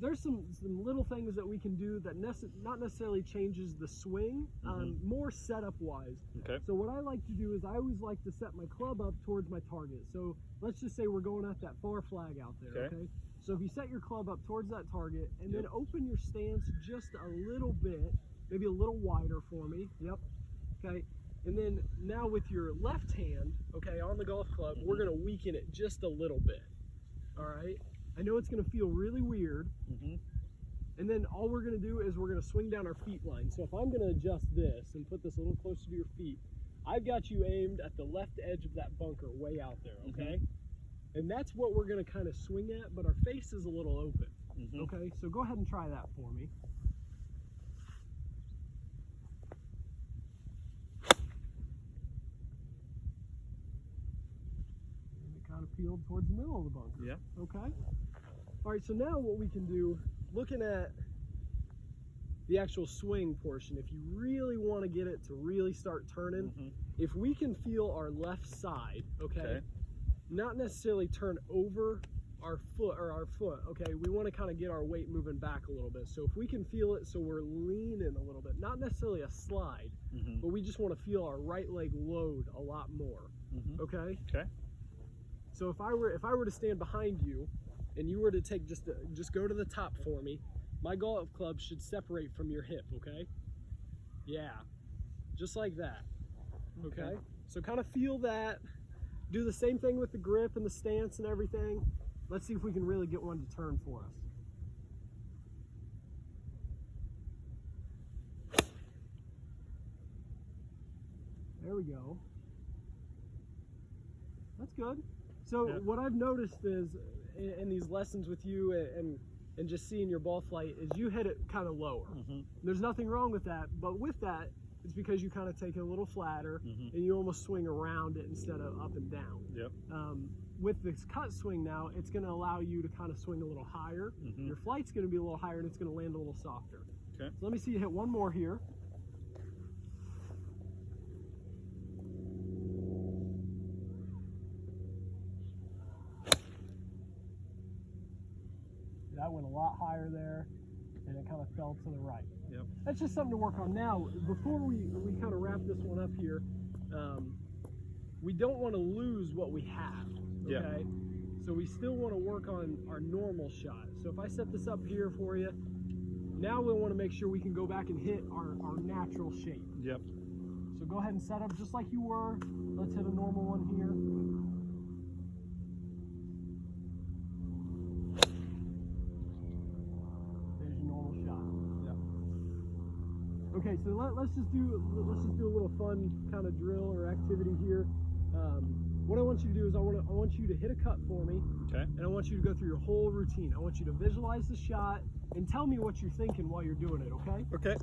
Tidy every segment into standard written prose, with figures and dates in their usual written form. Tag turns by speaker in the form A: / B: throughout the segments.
A: there's some little things that we can do that not necessarily changes the swing, more setup wise.
B: Okay.
A: So what I like to do is I always like to set my club up towards my target. So let's just say we're going at that far flag out there, okay? So if you set your club up towards that target and then open your stance just a little bit, maybe a little wider for me, okay? And then now with your left hand, okay, on the golf club, we're gonna weaken it just a little bit, all right? I know it's gonna feel really weird. And then all we're gonna do is we're gonna swing down our feet line. So if I'm gonna adjust this and put this a little closer to your feet, I've got you aimed at the left edge of that bunker way out there, okay? And that's what we're gonna kind of swing at, but our face is a little open, okay? So go ahead and try that for me. Kind of peeled towards the middle of the bunker. Okay. All right, so now what we can do, looking at the actual swing portion, if you really want to get it to really start turning, if we can feel our left side, okay, not necessarily turn over our foot, okay, we want to kind of get our weight moving back a little bit. So if we can feel it, so we're leaning a little bit, not necessarily a slide, but we just want to feel our right leg load a lot more. Okay. So if I were to stand behind you and you were to take just go to the top for me, my golf club should separate from your hip, okay? Yeah, just like that, okay? So kind of feel that. Do the same thing with the grip and the stance and everything. Let's see if we can really get one to turn for us. There we go. That's good. So what I've noticed is in these lessons with you and just seeing your ball flight is you hit it kind of lower. There's nothing wrong with that, but with that, it's because you kind of take it a little flatter and you almost swing around it instead of up and down. With this cut swing now, it's going to allow you to kind of swing a little higher. Your flight's going to be a little higher and it's going to land a little softer. So let me see you hit one more here. That went a lot higher there, and it kind of fell to the right. That's just something to work on. Now, before we kind of wrap this one up here, we don't want to lose what we have, okay? So we still want to work on our normal shot. So if I set this up here for you, now we want to make sure we can go back and hit our natural shape. So go ahead and set up just like you were. Let's hit a normal one here. Okay, so let's just do a little fun kind of drill or activity here. What I want you to do is I want you to hit a cut for me, and I want you to go through your whole routine. I want you to visualize the shot and tell me what you're thinking while you're doing it. Okay.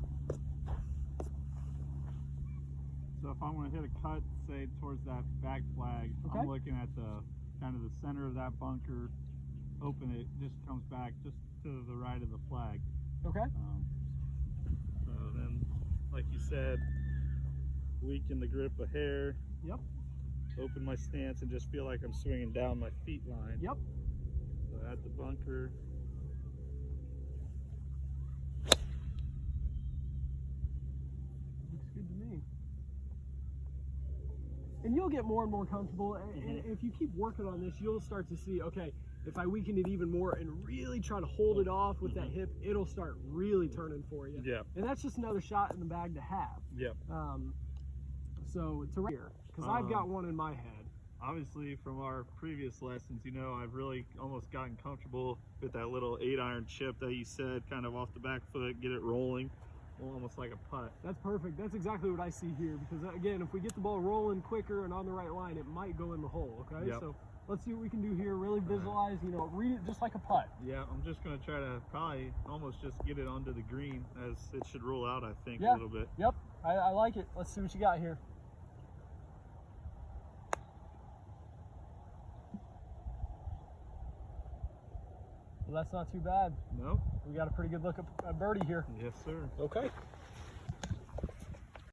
B: So if I'm going to hit a cut, say towards that back flag, I'm looking at the kind of the center of that bunker. Open it, just comes back just to the right of the flag. So then, like you said, weaken the grip a hair. Open my stance and just feel like I'm swinging down my feet line. So at the bunker.
A: Looks good to me. And you'll get more and more comfortable. And if you keep working on this, you'll start to see, okay, if I weaken it even more and really try to hold it off with that hip, it'll start really turning for you. And that's just another shot in the bag to have. So to here, because I've got one in my head.
B: Obviously, from our previous lessons, you know, I've really almost gotten comfortable with that little 8-iron chip that you said, kind of off the back foot, get it rolling, almost like a putt.
A: That's perfect. That's exactly what I see here. Because again, if we get the ball rolling quicker and on the right line, it might go in the hole. So let's see what we can do here. Really visualize, you know, read it just like a putt.
B: I'm just going to try to probably almost just get it onto the green, as it should roll out, I think, a little bit.
A: I like it. Let's see what you got here. Well, that's not too bad.
B: No.
A: We got a pretty good look at birdie here.
B: Yes, sir.
A: Okay.